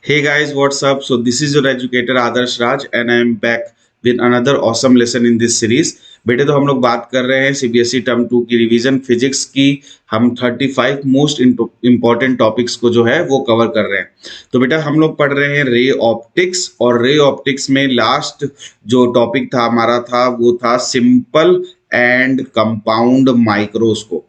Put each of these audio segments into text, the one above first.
Hey guys, what's up? So this is your educator Adarsh Raj and I am back with another awesome lesson in this series. बेटे तो हम लोग बात कर रहे हैं सीबीएसई टर्म 2 की रिवीजन फिजिक्स की। हम 35 मोस्ट इंपॉर्टेंट टॉपिक्स को जो है वो कवर कर रहे हैं। तो बेटा हम लोग पढ़ रहे हैं रे ऑप्टिक्स, और रे ऑप्टिक्स में लास्ट जो टॉपिक था हमारा था वो था सिंपल एंड कंपाउंड माइक्रोस्कोप।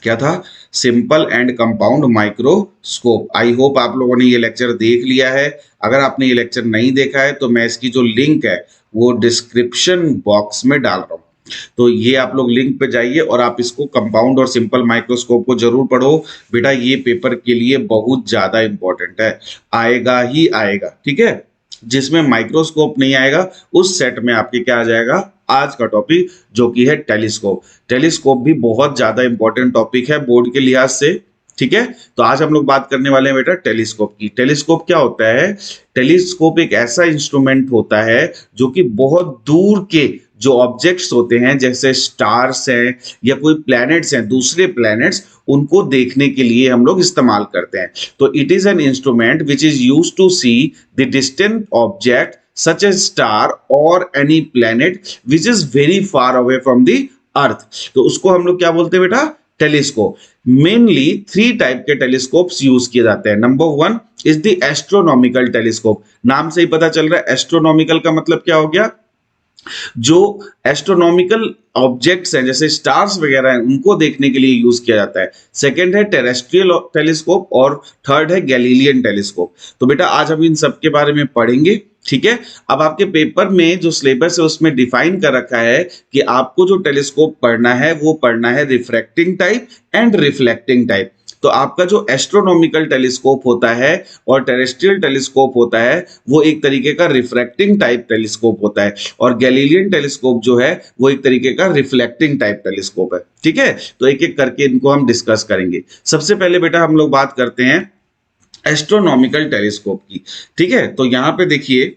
क्या था? Simple and compound microscope. I hope आप लोगों ने ये लेक्चर देख लिया है। अगर आपने ये लेक्चर नहीं देखा है तो मैं इसकी जो लिंक है वो डिस्क्रिप्शन बॉक्स में डाल रहा हूँ। तो ये आप लोग लिंक पे जाइए और आप इसको कंपाउंड और सिंपल माइक्रोस्कोप को जरूर पढ़ो। बेटा ये पेपर के लिए बहुत ज्यादा इंपॉर्टेंट है, आएगा ही आएगा। ठीक है, जिसमें माइक्रोस्कोप नहीं आएगा उस सेट में आपके क्या आ जाएगा आज का टॉपिक, जो कि है टेलीस्कोप। टेलीस्कोप भी बहुत ज्यादा इंपॉर्टेंट टॉपिक है बोर्ड के लिहाज से। ठीक है, तो आज हम लोग बात करने वाले हैं बेटा टेलीस्कोप की। टेलीस्कोप क्या होता है? टेलीस्कोप एक ऐसा इंस्ट्रूमेंट होता है जो कि बहुत दूर के जो ऑब्जेक्ट्स होते हैं, जैसे स्टार्स हैं या कोई प्लैनेट्स हैं, दूसरे प्लैनेट्स, उनको देखने के लिए हम लोग इस्तेमाल करते हैं। तो it is an instrument which is used to see the distant object such as star or any planet which is very far away from the earth। तो उसको हम लोग क्या बोलते हैं बेटा? टेलीस्कोप। मेनली 3 टाइप के टेलीस्कोप्स यूज किए जाते हैं। Number 1 is the astronomical telescope. नाम से ही पता चल रहा है एस्ट्रोनॉमिकल का मतलब क्या हो गया? जो एस्ट्रोनॉमिकल ऑब्जेक्ट्स हैं जैसे स्टार्स वगैरह हैं उनको देखने के लिए यूज किया जाता है। सेकंड है टेरेस्ट्रियल टेलीस्कोप और थर्ड है गैलीलियन टेलीस्कोप। तो बेटा आज हम इन सब के बारे में पढ़ेंगे। ठीक है, अब आपके पेपर में जो सिलेबस है उसमें डिफाइन कर रखा है कि आपको जो टेलीस्कोप पढ़ना है वो पढ़ना है refracting type and reflecting type. तो आपका जो एस्ट्रोनॉमिकल टेलीस्कोप होता है और टेरेस्ट्रियल टेलीस्कोप होता है वो एक तरीके का रिफ्रैक्टिंग टाइप टेलीस्कोप होता है, और गैलीलियन टेलीस्कोप जो है वो एक तरीके का रिफ्लेक्टिंग टाइप टेलीस्कोप है। ठीक है, तो एक एक करके इनको हम डिस्कस करेंगे। सबसे पहले बेटा हम लोग बात करते हैं एस्ट्रोनॉमिकल टेलीस्कोप की। ठीक है, तो यहां पे देखिए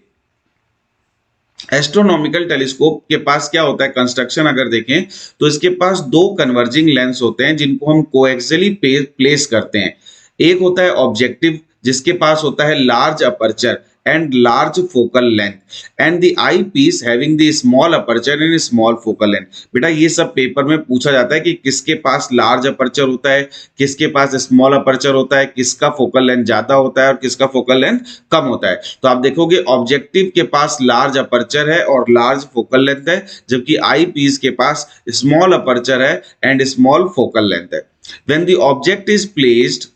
एस्ट्रोनॉमिकल टेलीस्कोप के पास क्या होता है, कंस्ट्रक्शन अगर देखें तो इसके पास 2 कन्वर्जिंग लेंस होते हैं जिनको हम कोएक्सियली प्लेस करते हैं। एक होता है ऑब्जेक्टिव जिसके पास होता है large aperture and large focal length and the eyepiece having the small aperture and small focal length. बेटा ये सब पेपर में पूछा जाता है कि किसके पास लार्ज अपर्चर होता है, किसके पास स्मॉल अपर्चर होता है, किसका फोकल लेंथ ज्यादा होता है और किसका फोकल लेंथ कम होता है। तो आप देखोगे ऑब्जेक्टिव के पास लार्ज अपर्चर है और लार्ज फोकल लेंथ है, जबकि आई पीस के पास स्मॉल अपर्चर है एंड स्मॉल फोकल लेंथ है। When the object is placed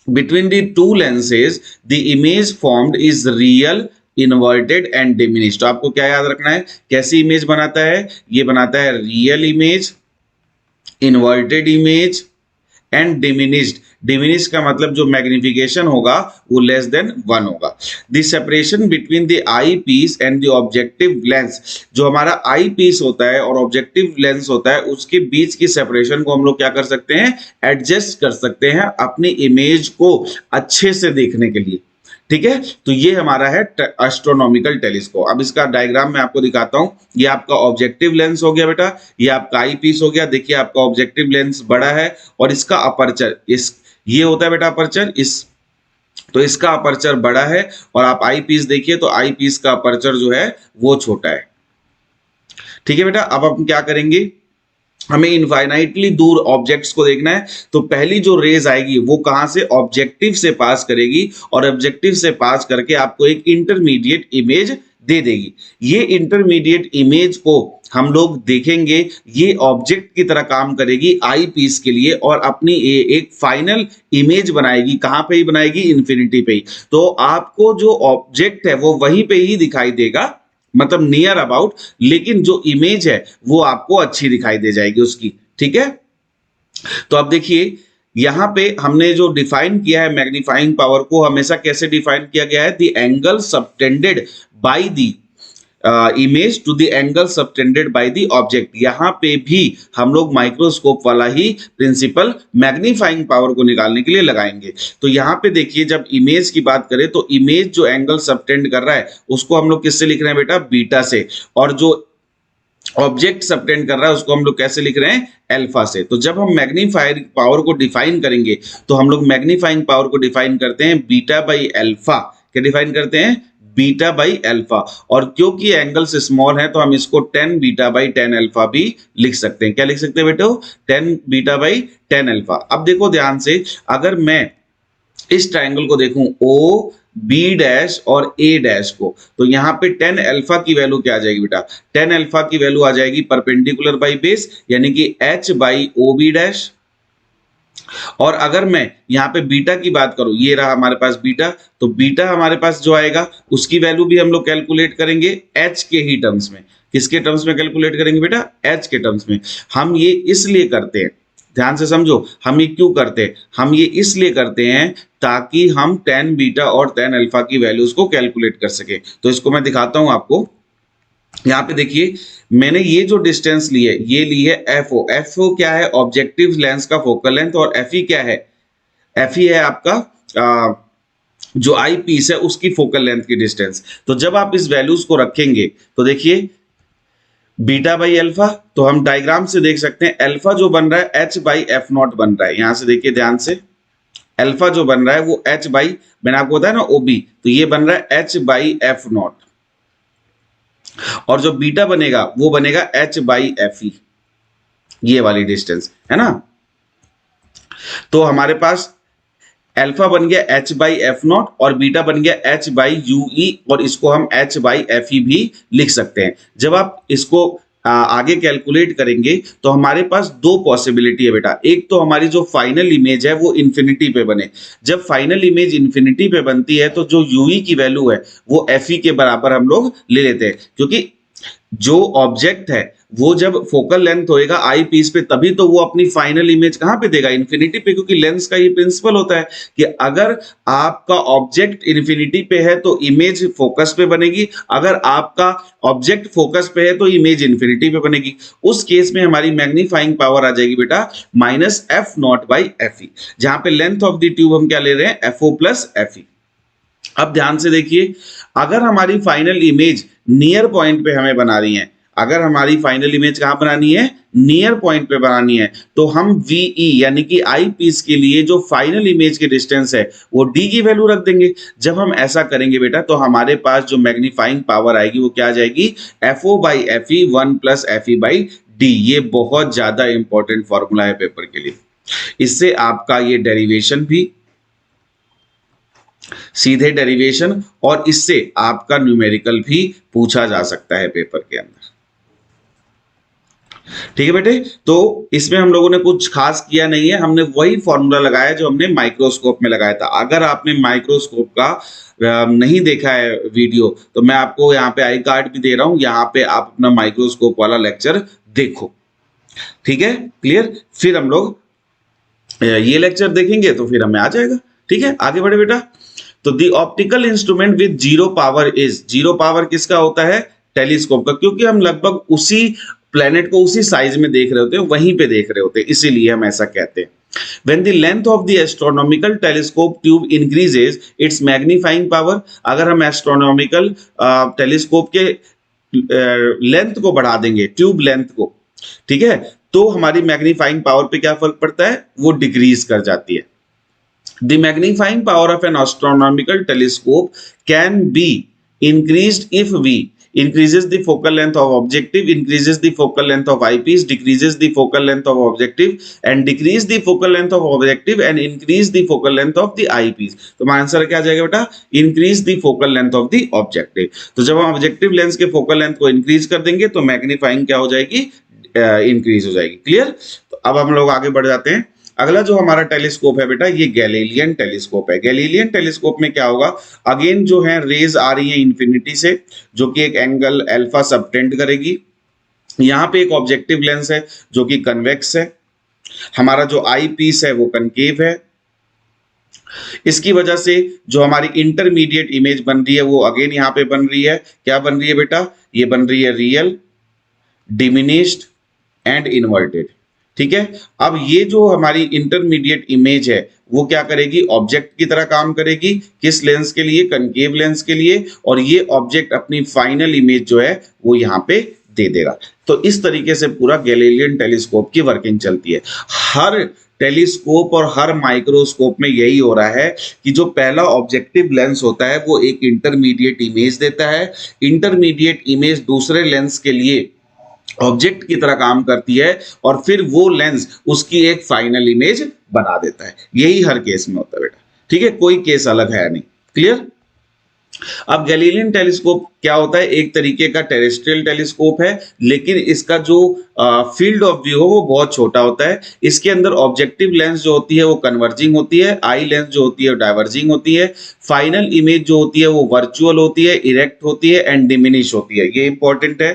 between the two lenses, the image formed is real, inverted and diminished। तो आपको क्या याद रखना है, कैसी इमेज बनाता है? ये बनाता है real image, inverted image and diminished. Diminish का मतलब जो मैग्निफिकेशन होगा वो लेस देन 1 होगा। The separation between the eyepiece and the objective lens, जो हमारा आई पीस होता है और ऑब्जेक्टिव लेंस होता है उसके बीच की सेपरेशन को हम लोग क्या कर सकते हैं, एडजस्ट कर सकते हैं अपनी इमेज को अच्छे से देखने के लिए। ठीक है, तो ये हमारा है एस्ट्रोनॉमिकल टेलीस्कोप। अब इसका डायग्राम मैं आपको दिखाता हूं। ये आपका ऑब्जेक्टिव लेंस हो गया बेटा, ये आपका आई पीस हो गया। देखिए आपका ऑब्जेक्टिव लेंस बड़ा है और इसका अपर्चर ये होता है बेटा अपर्चर, तो इसका अपर्चर बड़ा है, और आप आई पीस देखिए तो आई पीस का अपर्चर जो है वो छोटा है। ठीक है बेटा, अब हम क्या करेंगे, हमें इनफाइनाइटली दूर ऑब्जेक्ट्स को देखना है। तो पहली जो रेज आएगी वो कहां से, ऑब्जेक्टिव से पास करेगी, और ऑब्जेक्टिव से पास करके आपको एक इंटरमीडिएट इमेज दे देगी। ये इंटरमीडिएट इमेज को हम लोग देखेंगे, ये ऑब्जेक्ट की तरह काम करेगी आई पीस के लिए, और अपनी एक फाइनल इमेज बनाएगी। कहां पे ही बनाएगी, इन्फिनिटी पे ही। तो आपको जो ऑब्जेक्ट है वो वहीं पे ही दिखाई देगा, मतलब नियर अबाउट, लेकिन जो इमेज है वो आपको अच्छी दिखाई दे जाएगी उसकी। ठीक है, तो अब देखिए यहां पे हमने जो डिफाइन किया है मैग्नीफाइंग पावर को, हमेशा कैसे डिफाइन किया गया है, the angle subtended by the image to the angle subtended by the object. यहां पे भी हम लोग माइक्रोस्कोप वाला ही प्रिंसिपल मैग्नीफाइंग पावर को निकालने के लिए लगाएंगे। तो यहां पे देखिए जब इमेज की बात करें तो इमेज जो एंगल सबटेंड कर रहा है उसको हम लोग किससे लिख रहे हैं बेटा, बीटा से, और जो ऑब्जेक्ट सबटेंड कर रहा है उसको हम लोग कैसे लिख रहे हैं, अल्फा से। तो जब हम मैग्नीफायर पावर को डिफाइन करेंगे तो हम लोग मैग्नीफाइंग पावर को डिफाइन करते हैं बीटा बाई अल्फा। क्या डिफाइन करते हैं, बीटा बाई अल्फा। और क्योंकि एंगल्स स्मॉल है तो हम इसको 10 बीटा बाई 10 अल्फा भी लिख सकते हैं। क्या लिख सकते हैं बेटो, 10 बीटा बाई 10 अल्फा। अब देखो ध्यान से, अगर मैं इस ट्राइंगल को देखूं ओ बी डैश और ए डैश को, तो यहाँ पे 10 अल्फा की वैल्यू क्या आ जाएगी बेटा, 10 अल्फा की वैल्यू आ जाएगी परपेंडिकुलर बाई बेस यानी कि H by O B dash. और अगर मैं यहाँ पे बीटा की बात करूं, ये रहा हमारे पास बीटा, तो बीटा हमारे पास जो आएगा उसकी वैल्यू भी हम लोग कैलकुलेट करेंगे एच के ही टर्म्स में। किसके टर्म्स में कैलकुलेट करेंगे बेटा, एच के टर्म्स में। हम ये इसलिए करते हैं, ध्यान से समझो, हम ये क्यों करते हैं, हम ये इसलिए करते हैं ताकि हम 10 बीटा और 10 अल्फा की वैल्यूज को कैलकुलेट कर सके। तो इसको मैं दिखाता हूं आपको। यहाँ पे देखिए, मैंने ये जो डिस्टेंस ली है ये ली है एफओ। एफओ क्या है, ऑब्जेक्टिव लेंस का फोकल लेंथ। और एफई क्या है, एफई है आपका जो आई पीस है उसकी फोकल लेंथ की डिस्टेंस। तो जब आप इस वैल्यूज को रखेंगे तो देखिए बीटा बाई अल्फा, तो हम डायग्राम से देख सकते हैं अल्फा जो बन रहा है एच बाई एफ नॉट बन रहा है। यहां से देखिए ध्यान से, अल्फा जो बन रहा है वो एच बाई, मैंने आपको बताया ना ओबी, तो ये बन रहा है एच बाई एफ नॉट। और जो बीटा बनेगा वो बनेगा एच बाई एफ ई, ये वाली डिस्टेंस है ना। तो हमारे पास अल्फा बन गया एच बाई एफ नॉट और बीटा बन गया एच बाई यू ई, और इसको हम एच बाई एफ ई भी लिख सकते हैं। जब आप इसको आगे कैलकुलेट करेंगे तो हमारे पास दो पॉसिबिलिटी है बेटा। एक तो हमारी जो फाइनल इमेज है वो इन्फिनिटी पे बने। जब फाइनल इमेज इन्फिनिटी पे बनती है तो जो यूई की वैल्यू है वो एफ ई के बराबर हम लोग ले लेते हैं, क्योंकि जो ऑब्जेक्ट है वो जब फोकल लेंथ होएगा आई पीस पे तभी तो वो अपनी फाइनल इमेज कहां पे देगा, इन्फिनिटी पे। क्योंकि लेंस का ये प्रिंसिपल होता है कि अगर आपका ऑब्जेक्ट इन्फिनिटी पे है तो इमेज फोकस पे बनेगी, अगर आपका ऑब्जेक्ट फोकस पे है तो इमेज इन्फिनिटी पे बनेगी। उस केस में हमारी मैग्नीफाइंग पावर आ जाएगी बेटा minus F not by F ई, जहां पे लेंथ ऑफ द ट्यूब हम क्या ले रहे हैं, F O plus F E. अब ध्यान से देखिए, अगर हमारी फाइनल इमेज नियर पॉइंट पे हमें बना रही है, अगर हमारी फाइनल इमेज कहां बनानी है, नियर पॉइंट पे बनानी है, तो हम वीई यानी कि आई पीस के लिए जो फाइनल इमेज की डिस्टेंस है वो डी की वैल्यू रख देंगे। जब हम ऐसा करेंगे बेटा तो हमारे पास जो मैग्नीफाइंग पावर आएगी वो क्या आ जाएगी, F O by F E 1 plus F E by D. ये बहुत ज्यादा इंपॉर्टेंट फॉर्मूला है पेपर के लिए। इससे आपका ये डेरिवेशन भी, सीधे डेरिवेशन, और इससे आपका न्यूमेरिकल भी पूछा जा सकता है पेपर के अंदर। ठीक है बेटे, तो इसमें हम लोगों ने कुछ खास किया नहीं है, हमने वही फॉर्मूला लगाया जो हमने माइक्रोस्कोप में लगाया था। अगर आपने माइक्रोस्कोप का नहीं देखा है वीडियो तो मैं आपको यहाँ पे आई कार्ड भी दे रहा हूं, यहाँ पे आप अपना माइक्रोस्कोप वाला लेक्चर देखो। ठीक है, क्लियर। फिर हम लोग ये लेक्चर देखेंगे तो फिर हमें आ जाएगा। ठीक है, आगे बढ़े बेटा। तो दी optical instrument with zero power is, zero power किसका होता है, टेलीस्कोप का, क्योंकि हम लगभग उसी प्लेनेट को उसी साइज में देख रहे होते हैं, वहीं पे देख रहे होते हैं, इसीलिए हम ऐसा कहते हैं। When the length of the astronomical telescope tube increases its magnifying power, अगर हम एस्ट्रोनॉमिकल टेलीस्कोप के लेंथ को बढ़ा देंगे, ट्यूब लेंथ को, ठीक है, तो हमारी मैग्नीफाइंग पावर पे क्या फर्क पड़ता है, वो डिक्रीज कर जाती है। The magnifying power of an astronomical telescope can be increased if V increases the focal length of objective, increases the focal length of eyepiece, decreases the focal length of objective, and decrease the focal length of objective and increase the focal length of the eyepiece। तो हमारा answer क्या आ जाएगा बेटा, increase the focal length of the objective। तो जब हम objective lens के focal length को इंक्रीज कर देंगे तो मैग्नीफाइंग क्या हो जाएगी, इंक्रीज हो जाएगी। क्लियर। तो अब हम लोग आगे बढ़ जाते हैं। अगला जो हमारा टेलीस्कोप है बेटा ये गैलीलियन टेलीस्कोप है। गैलीलियन टेलीस्कोप में क्या होगा, अगेन जो है रेज आ रही है इन्फिनिटी से, जो कि एक एंगल अल्फा सबटेंड करेगी। यहाँ पे एक ऑब्जेक्टिव लेंस है जो कि कन्वेक्स है, हमारा जो आई पीस है वो कनकेव है। इसकी वजह से जो हमारी इंटरमीडिएट इमेज बन रही है वो अगेन यहाँ पे बन रही है, क्या बन रही है बेटा, ये बन रही है रियल, डिमिनिश्ड एंड इन्वर्टेड। ठीक है, अब ये जो हमारी इंटरमीडिएट इमेज है वो क्या करेगी, ऑब्जेक्ट की तरह काम करेगी। किस लेंस के लिए, कनकेव लेंस के लिए। और ये ऑब्जेक्ट अपनी फाइनल इमेज जो है वो यहाँ पे दे देगा। तो इस तरीके से पूरा गैलीलियन टेलीस्कोप की वर्किंग चलती है। हर टेलीस्कोप और हर माइक्रोस्कोप में यही हो रहा है कि जो पहला ऑब्जेक्टिव लेंस होता है वो एक इंटरमीडिएट इमेज देता है। इंटरमीडिएट इमेज दूसरे लेंस के लिए ऑब्जेक्ट की तरह काम करती है और फिर वो लेंस उसकी एक फाइनल इमेज बना देता है। यही हर केस में होता है बेटा, ठीक है, कोई केस अलग है नहीं। क्लियर? अब गैलीलियन टेलीस्कोप क्या होता है, एक तरीके का टेरेस्ट्रियल टेलीस्कोप है, लेकिन इसका जो फील्ड ऑफ व्यू है वो बहुत छोटा होता है। इसके अंदर ऑब्जेक्टिव लेंस जो होती है वो कन्वर्जिंग होती है, आई लेंस जो होती है डाइवर्जिंग होती है, फाइनल इमेज जो होती है वो वर्चुअल होती है, इरेक्ट होती है एंड डिमिनिश होती है। ये इंपॉर्टेंट है।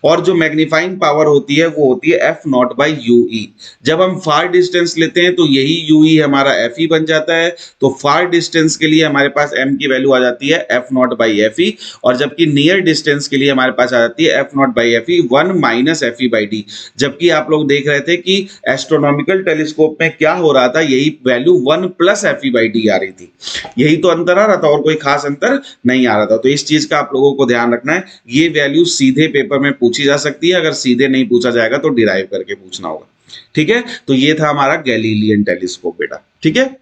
और जो मैग्नीफाइंग पावर होती है वो होती है एफ नॉट बाई यू ई। जब हम फार डिस्टेंस लेते हैं तो यही यू ई हमारा एफ ई बन जाता है। तो फार डिस्टेंस के लिए हमारे पास एम की वैल्यू आ जाती है एफ नॉट बाई एफ ई, और जबकि नियर डिस्टेंस के लिए हमारे पास आ जाती है F not by F E 1 minus F E by D. जबकि आप लोग देख रहे थे कि एस्ट्रोनॉमिकल टेलीस्कोप में क्या हो रहा था, यही value 1 plus F E by D आ रही थी। यही तो अंतर आ रहा था और कोई खास अंतर नहीं आ रहा था। तो इस चीज का आप लोगों को ध्यान रखना है। ये वैल्यू सीधे पेपर में पूछी जा सकती है, अगर सीधे नहीं पूछा जाएगा तो डिराइव करके पूछना होगा। ठीक है, तो ये था हमारा गैलीलियन टेलीस्कोप बेटा। ठीक है,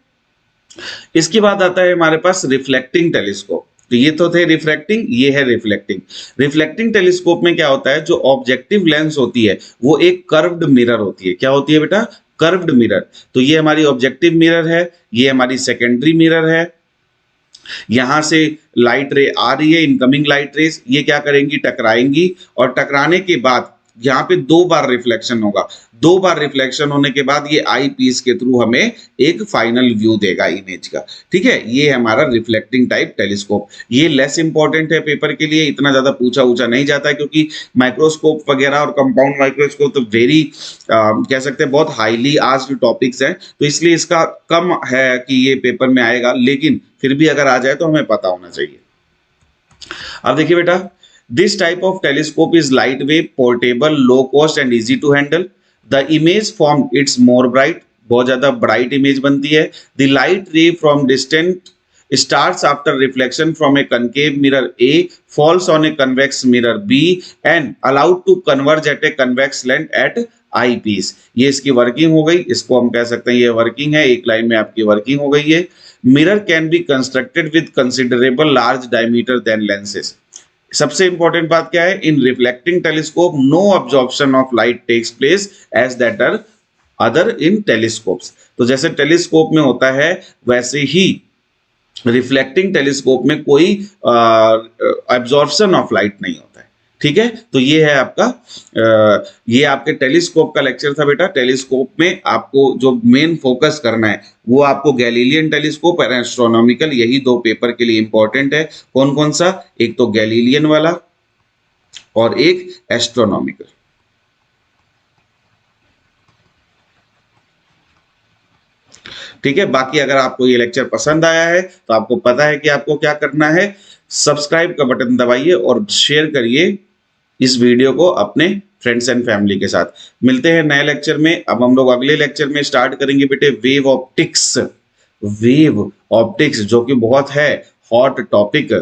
इसके बाद आता है हमारे पास रिफ्लेक्टिंग टेलीस्कोप। तो ये तो थे रिफ्रैक्टिंग, ये है रिफ्लेक्टिंग। रिफ्लेक्टिंग टेलीस्कोप में क्या होता है, जो ऑब्जेक्टिव लेंस होती है वो एक कर्व्ड मिरर होती है। क्या होती है बेटा? Curved mirror. तो ये हमारी ऑब्जेक्टिव मिरर है, ये हमारी सेकेंडरी मिरर है। यहां से लाइट रे आ रही है, इनकमिंग लाइट रेस, ये क्या करेंगी, टकराएंगी, और टकराने के बाद यहाँ पे 2 बार रिफ्लेक्शन होगा। 2 बार रिफ्लेक्शन होने के बाद ये आई पीस के थ्रू हमें एक फाइनल व्यू देगा इमेज का। ठीक है, ये है हमारा रिफ्लेक्टिंग टाइप टेलीस्कोप। ये लेस इंपॉर्टेंट है पेपर के लिए, इतना ज्यादा पूछा ऊंचा नहीं जाता है, क्योंकि माइक्रोस्कोप वगैरह और कंपाउंड माइक्रोस्कोप तो वेरी कह सकते हैं बहुत हाईली आस्क्ड टॉपिक्स हैं, तो इसलिए इसका कम है कि ये पेपर में आएगा, लेकिन फिर भी अगर आ जाए तो हमें पता होना चाहिए। अब देखिए बेटा, this type of telescope is light weight, portable, low cost and easy to handle. The image form it's more bright, बहुत ज्यादा ब्राइट इमेज बनती है। The light ray from distant starts after reflection from a concave mirror A, falls on a convex mirror B and allowed to converge at a convex length at eyepiece. ये इसकी working हो गई, इसको हम कह सकते हैं ये वर्किंग है, एक लाइन में आपकी वर्किंग हो गई है। Mirror can be constructed with considerable large diameter than lenses. सबसे इंपॉर्टेंट बात क्या है, in reflecting telescope no absorption of light takes place as that are other in telescopes. तो जैसे टेलीस्कोप में होता है वैसे ही रिफ्लेक्टिंग टेलीस्कोप में कोई एब्जॉर्प्शन ऑफ लाइट नहीं होता है। ठीक है, तो ये है आपका ये आपके टेलीस्कोप का लेक्चर था बेटा। टेलीस्कोप में आपको जो मेन फोकस करना है वो आपको गैलीलियन टेलीस्कोप और एस्ट्रोनॉमिकल, यही 2 पेपर के लिए इंपॉर्टेंट है। कौन कौन सा? एक तो गैलीलियन वाला और एक एस्ट्रोनॉमिकल। ठीक है, बाकी अगर आपको ये लेक्चर पसंद आया है तो आपको पता है कि आपको क्या करना है, सब्सक्राइब का बटन दबाइए और शेयर करिए इस वीडियो को अपने फ्रेंड्स एंड फैमिली के साथ। मिलते हैं नए लेक्चर में। अब हम लोग अगले लेक्चर में स्टार्ट करेंगे बेटे वेव ऑप्टिक्स। वेव ऑप्टिक्स जो कि बहुत है हॉट टॉपिक।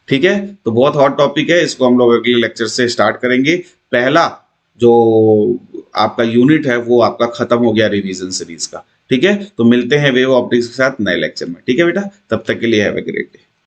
ठीक है, तो बहुत हॉट टॉपिक है, इसको हम लोग अगले लेक्चर से स्टार्ट करेंगे। पहला जो आपका यूनिट है वो आपका खत्म हो गया रिवीजन सीरीज का। ठीक है, तो मिलते हैं वेव ऑप्टिक्स के साथ नए लेक्चर में। ठीक है बेटा, तब तक के लिए हैव अ ग्रेट डे।